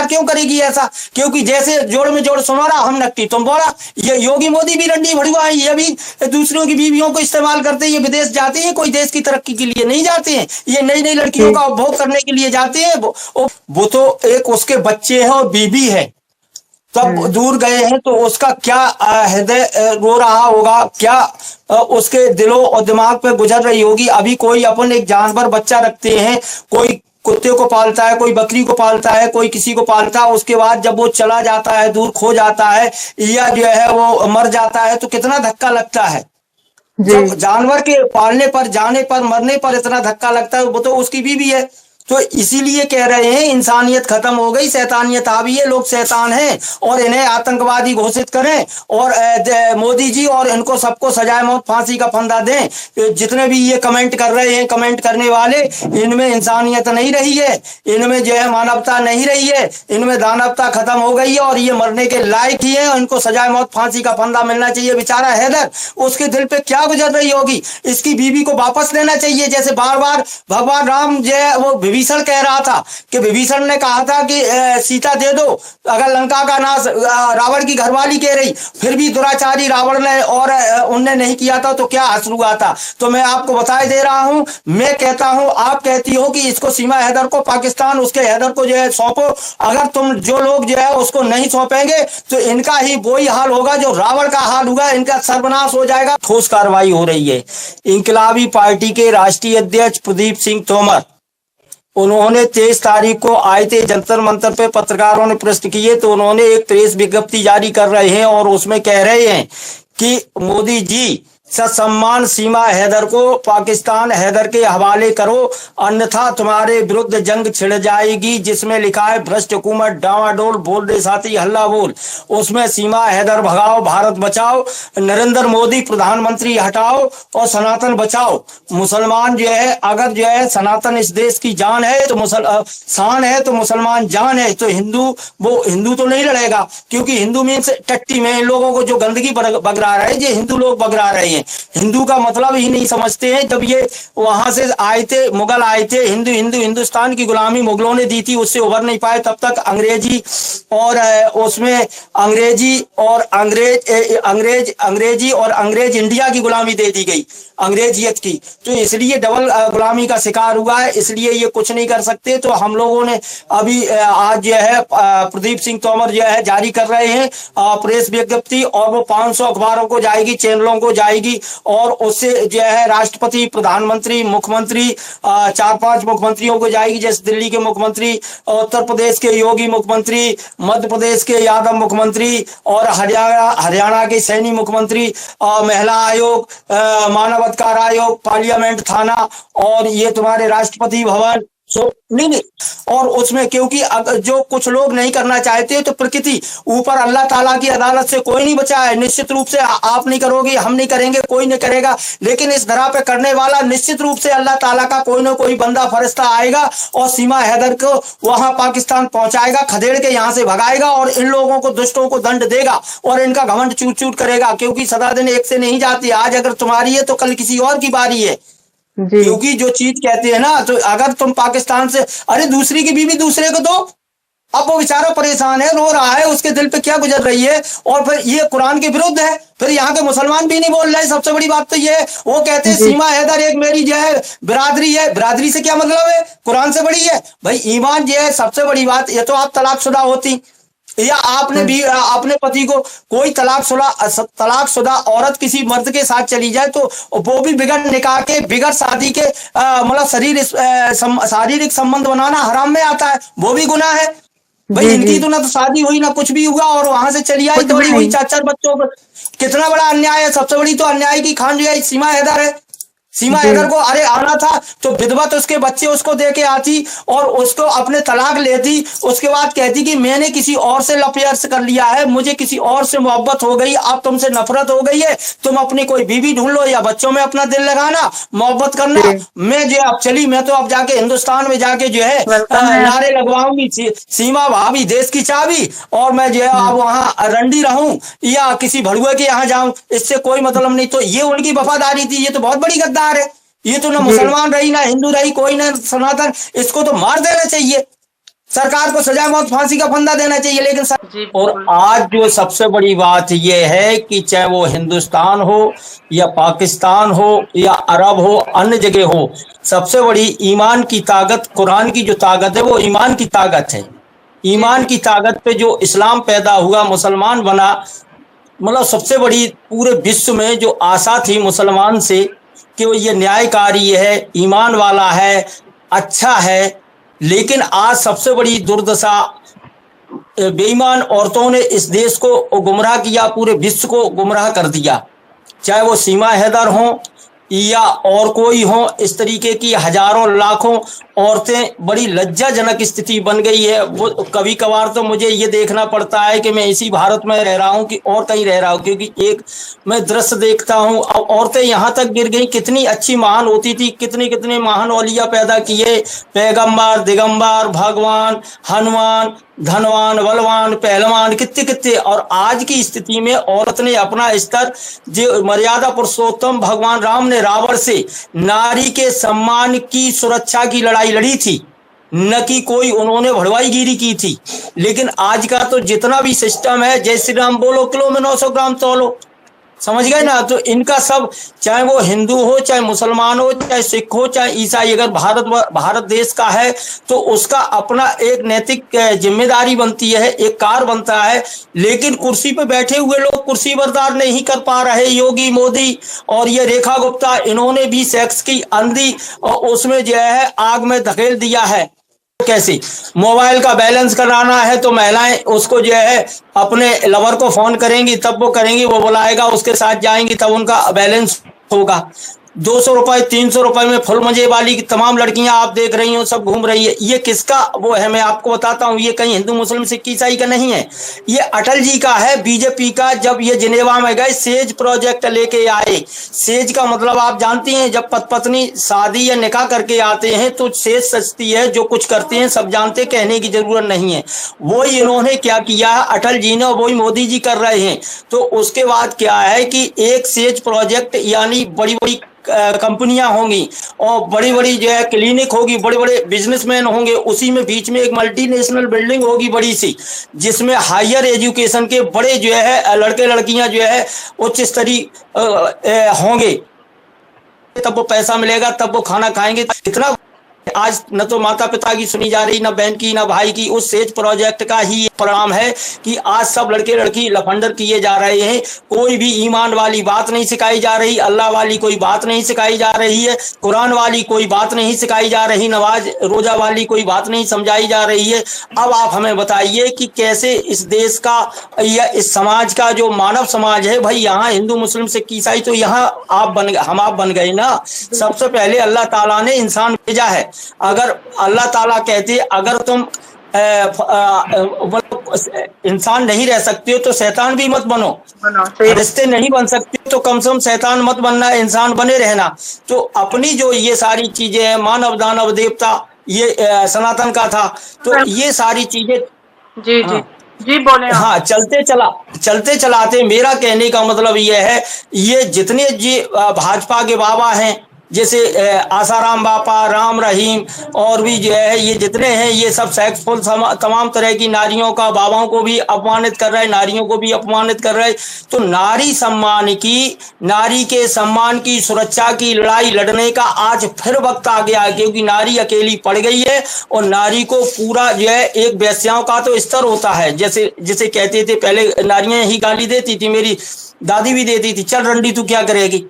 सरकार क्यों करेगी ऐसा? क्योंकि जैसे जोड़ में जोड़ सुनारा हम नकटी तुम बोला, ये योगी मोदी भी रंडी भड़ुआ है, ये भी दूसरों की बीवियों को इस्तेमाल करते हैं, ये विदेश जाते हैं, कोई देश की तरक्की के लिए नहीं जाते हैं, ये नई नई लड़कियों का उपभोग करने के लिए जाते हैं। वो तो एक उसके बच्चे हैं और बीबी है, तब दूर गए हैं तो उसका क्या हृदय रो रहा होगा, क्या उसके दिलों और दिमाग पे गुजर रही होगी। अभी कोई अपन एक जानवर बच्चा रखते हैं, कोई कुत्ते को पालता है, कोई बकरी को पालता है, कोई किसी को पालता है, उसके बाद जब वो चला जाता है, दूर खो जाता है या जो है वो मर जाता है तो कितना धक्का लगता है। जब जानवर के पालने पर, जाने पर, मरने पर इतना धक्का लगता है, वो तो उसकी बीवी है। तो इसीलिए कह रहे हैं इंसानियत खत्म हो गई, शैतानियत आ गई है, लोग शैतान हैं और इन्हें आतंकवादी घोषित करें और मोदी जी और इनको सबको सजाए मौत, फांसी का फंदा दें। जितने भी ये कमेंट कर रहे हैं, कमेंट करने वाले, इनमें इंसानियत नहीं रही है, इनमें जो है मानवता नहीं रही है, इनमें दानवता खत्म हो गई है और ये मरने के लायक ही है। इनको सजाए मौत, फांसी का फंदा मिलना चाहिए। बेचारा हैदर, उसके दिल पे क्या गुजर रही होगी, इसकी बीवी को वापस लेना चाहिए। जैसे बार बार भगवान राम जो है वो विभीषण कह रहा था कि विभीषण ने कहा था कि सीता दे दो, अगर लंका का नाश, रावण की घरवाली कह रही, फिर भी दुराचारी रावण ने और उनने नहीं किया था तो क्या असर हुआ था। तो मैं आपको बताए दे रहा हूं, मैं कहता हूं, आप कहती हो कि इसको सीमा हैदर को, पाकिस्तान उसके हैदर को जो है सौंपो। अगर तुम जो लोग जो है उसको नहीं सौंपेंगे तो इनका ही वही हाल होगा जो रावण का हाल हुआ, इनका सर्वनाश हो जाएगा। ठोस कार्रवाई हो रही है। इंकलाबी पार्टी के राष्ट्रीय अध्यक्ष प्रदीप सिंह तोमर, उन्होंने 23 तारीख को आए थे जंतर मंतर पे, पत्रकारों ने प्रश्न किए तो उन्होंने एक प्रेस विज्ञप्ति जारी कर रहे हैं और उसमें कह रहे हैं कि मोदी जी ससम्मान सीमा हैदर को पाकिस्तान हैदर के हवाले करो, अन्यथा तुम्हारे विरुद्ध जंग छिड़ जाएगी। जिसमें लिखा है भ्रष्ट हुकूमत डावाडोल, बोल दे साथी हल्ला बोल। उसमें सीमा हैदर भगाओ, भारत बचाओ, नरेंद्र मोदी प्रधानमंत्री हटाओ और सनातन बचाओ। मुसलमान जो है, अगर जो है सनातन इस देश की जान है तो शान है, तो मुसलमान जान है, तो हिंदू, वो हिंदू तो नहीं लड़ेगा, क्योंकि हिंदू मीन्स टट्टी में इन लोगों को जो गंदगी बगरा रहे हैं, ये हिंदू लोग बगरा रहे हैं। हिंदू का मतलब ही नहीं समझते हैं। जब ये वहां से आए थे, मुगल आए थे, हिंदुस्तान की गुलामी मुगलों ने दी थी, उससे उभर नहीं पाए, तब तक अंग्रेजी और उसमें अंग्रेजी और अंग्रेज इंडिया की गुलामी दे दी गई, अंग्रेजियत की। तो इसलिए डबल गुलामी का शिकार हुआ है, इसलिए ये कुछ नहीं कर सकते। तो हम लोगों ने अभी आज जो है प्रदीप सिंह तोमर जो है जारी कर रहे हैं प्रेस विज्ञप्ति, और वो 500 अखबारों को जाएगी, चैनलों को जाएगी, और उससे जो है राष्ट्रपति, प्रधानमंत्री, मुख्यमंत्री, 4-5 मुख्यमंत्रियों को जाएगी। जैसे दिल्ली के मुख्यमंत्री, उत्तर प्रदेश के योगी मुख्यमंत्री, मध्य प्रदेश के यादव मुख्यमंत्री और हरियाणा के सैनी मुख्यमंत्री, महिला आयोग, मानव अधिकार आयोग, पार्लियामेंट, थाना, और ये तुम्हारे राष्ट्रपति भवन। नहीं, और उसमें क्योंकि जो कुछ लोग नहीं करना चाहते तो प्रकृति ऊपर अल्लाह ताला की अदालत से कोई नहीं बचा है। निश्चित रूप से आप नहीं करोगे, हम नहीं करेंगे, कोई नहीं करेगा, लेकिन इस धरा पे करने वाला निश्चित रूप से अल्लाह ताला का कोई ना कोई बंदा फरिश्ता आएगा और सीमा हैदर को वहां पाकिस्तान पहुंचाएगा, खदेड़ के यहां से भगाएगा और इन लोगों को, दुष्टों को दंड देगा और इनका घमंड चूट चूट करेगा। क्योंकि सदा दिन एक से नहीं जाती, आज अगर तुम्हारी है तो कल किसी और की बारी है। क्योंकि जो चीज कहते हैं ना, तो अगर तुम पाकिस्तान से, अरे दूसरी की बीवी दूसरे को दो। अब वो बेचारा परेशान है, रो रहा है, उसके दिल पे क्या गुजर रही है, और फिर ये कुरान के विरुद्ध है। फिर यहाँ के मुसलमान भी नहीं बोल रहे। सबसे बड़ी बात तो ये है, वो कहते हैं सीमा हैदर एक मेरी जो है बिरादरी है। बिरादरी से क्या मतलब है, कुरान से बड़ी है भाई। ईमान जो है सबसे बड़ी बात, ये तो आप तलाकशुदा होती, या आपने भी अपने पति को, कोई तलाकशुदा औरत किसी मर्द के साथ चली जाए तो वो भी बिगड़ निकाह के, बिगड़ शादी के, मतलब शारीरिक संबंध बनाना हराम में आता है, वो भी गुनाह है भाई। इनकी तो ना तो शादी हुई ना कुछ भी हुआ, और वहां से चली आई, दौड़ी हुई 4-4 बच्चों पर। कितना बड़ा अन्याय है। सबसे बड़ी तो अन्याय की खान जो है सीमा हैदर है। सीमा हैदर को अरे आना था तो विधवत उसके बच्चे उसको दे के आती और उसको अपने तलाक लेती, उसके बाद कहती कि मैंने किसी और से अफेयर कर लिया है, मुझे किसी और से मोहब्बत हो गई, अब तुमसे नफरत हो गई है, तुम अपनी कोई बीवी ढूंढ लो या बच्चों में अपना दिल लगाना, मोहब्बत करना। मैं जो अब चली, मैं तो अब जाके हिंदुस्तान में जाके जो है नारे लगवाऊंगी, सीमा भाभी देश की चाबी, और मैं जो है अब वहां रंडी रहूं या किसी भड़ुए के यहाँ जाऊं, इससे कोई मतलब नहीं। तो ये उनकी वफादारी थी। ये तो बहुत बड़ी गद्दार है। ये तो ना मुसलमान रही, ना हिंदू रही, कोई ना सनातन, इसको तो मार देना चाहिए। सरकार को सजा मौत फांसी का फंदा देना चाहिए, लेकिन जी और बिल्कुल। आज जो सबसे बड़ी बात यह है कि चाहे वो हिंदुस्तान हो या पाकिस्तान हो या अरब हो, अन्य जगह हो, सबसे बड़ी ईमान की ताकत, कुरान की जो ताकत है वो ईमान की ताकत है। जी ईमान जी की ताकत पे जो इस्लाम पैदा हुआ, मुसलमान बना, मतलब सबसे बड़ी पूरे विश्व में जो आशा थी मुसलमान से कि वो ये न्यायकारी है, ईमान वाला है, अच्छा है, लेकिन आज सबसे बड़ी दुर्दशा, बेईमान औरतों ने इस देश को गुमराह किया, पूरे विश्व को गुमराह कर दिया। चाहे वो सीमा हैदर हों या और कोई हो, इस तरीके की हजारों लाखों औरतें, बड़ी लज्जाजनक स्थिति बन गई है। वो कभी कभार तो मुझे ये देखना पड़ता है कि मैं इसी भारत में रह रहा हूँ कि और कहीं रह रहा हूँ, क्योंकि एक मैं दृश्य देखता हूँ, अब औरतें यहाँ तक गिर गई, कितनी अच्छी महान होती थी, कितने कितने महान औलिया पैदा किए, पैगंबर, दिगंबर, भगवान, हनुमान, धनवान, बलवान, पहलवान, कितने कितने। और आज की स्थिति में औरत ने अपना स्तर, जो मर्यादा पुरुषोत्तम भगवान राम ने रावण से नारी के सम्मान की सुरक्षा की लड़ाई लड़ी थी, न कि कोई उन्होंने भड़वाईगिरी की थी। लेकिन आज का तो जितना भी सिस्टम है, जय श्री राम बोलो, किलो में 900 ग्राम तोलो, समझ गए ना। तो इनका सब, चाहे वो हिंदू हो, चाहे मुसलमान हो, चाहे सिख हो, चाहे ईसाई, अगर भारत देश का है तो उसका अपना एक नैतिक जिम्मेदारी बनती है, एक कार बनता है। लेकिन कुर्सी पे बैठे हुए लोग कुर्सी बर्दाश्त नहीं कर पा रहे। योगी, मोदी और ये रेखा गुप्ता, इन्होंने भी सेक्स की अंधी और उसमें जो है आग में धकेल दिया है। कैसे मोबाइल का बैलेंस कराना है तो महिलाएं उसको जो है अपने लवर को फोन करेंगी, तब वो करेंगी, वो बुलाएगा, उसके साथ जाएंगी, तब उनका बैलेंस होगा। 200 रुपए, 300 रुपए में फुल मजे वाली की तमाम लड़कियां आप देख रही हो, सब घूम रही है। ये किसका वो है, मैं आपको बताता हूं, ये कहीं हिंदू मुस्लिम सिख ईसाई का नहीं है, ये अटल जी का है, बीजेपी का। जब ये जिनेवा में गए, सेज प्रोजेक्ट लेके आए। सेज का मतलब आप जानती हैं, जब पत्नी शादी या निकाह करके आते हैं तो सेज सजती है, जो कुछ करते हैं सब जानते, कहने की जरूरत नहीं है। वही इन्होंने क्या किया है अटल जी ने, वही मोदी जी कर रहे हैं। तो उसके बाद क्या है कि एक सेज प्रोजेक्ट, यानी बड़ी बड़ी कंपनियां होंगी और बड़ी बड़ी जो है क्लिनिक होगी, बड़े बड़े बिजनेसमैन होंगे, उसी में बीच में एक मल्टीनेशनल बिल्डिंग होगी बड़ी सी, जिसमें हायर एजुकेशन के बड़े जो है लड़के लड़कियां जो है उच्च स्तरीय होंगे, तब वो पैसा मिलेगा, तब वो खाना खाएंगे। कितना आज न तो माता पिता की सुनी जा रही, न बहन की, न भाई की। उस सेज प्रोजेक्ट का ही परिणाम है कि आज सब लड़के लड़की लफंडर किए जा रहे हैं। कोई भी ईमान वाली बात नहीं सिखाई जा रही, अल्लाह वाली कोई बात नहीं सिखाई जा रही है, कुरान वाली कोई बात नहीं सिखाई जा रही, नमाज रोजा वाली कोई बात नहीं समझाई जा रही है। अब आप हमें बताइए कि कैसे इस देश का या इस समाज का जो मानव समाज है, भाई यहाँ हिंदू मुस्लिम सिख ईसाई तो यहाँ हम आप बन गए ना। सबसे पहले अल्लाह ताला ने इंसान भेजा है। अगर अल्लाह ताला कहते अगर तुम इंसान नहीं रह सकते हो तो शैतान भी मत बनो, रिश्ते नहीं बन सकते तो कम से कम शैतान मत बनना, इंसान बने रहना। तो अपनी जो ये सारी चीजें हैं, मानव दानव देवता, ये सनातन का था, तो ये सारी चीजें जी जी जी बोले। हाँ, चलते चलाते मेरा कहने का मतलब ये है, ये जितने जी भाजपा के बाबा हैं, जैसे आसाराम बापा, राम रहीम और भी जो है ये जितने हैं, ये सब सेक्सफुल तमाम तरह की नारियों का, बाबाओं को भी अपमानित कर रहे हैं, नारियों को भी अपमानित कर रहे हैं। तो नारी के सम्मान की सुरक्षा की लड़ाई लड़ने का आज फिर वक्त आ गया है, क्योंकि नारी अकेली पड़ गई है और नारी को पूरा जो है, एक वेश्याओं का तो स्तर होता है, जैसे कहते थे पहले नारियां ही गाली देती थी, मेरी दादी भी देती थी, चल रंडी तू क्या करेगी।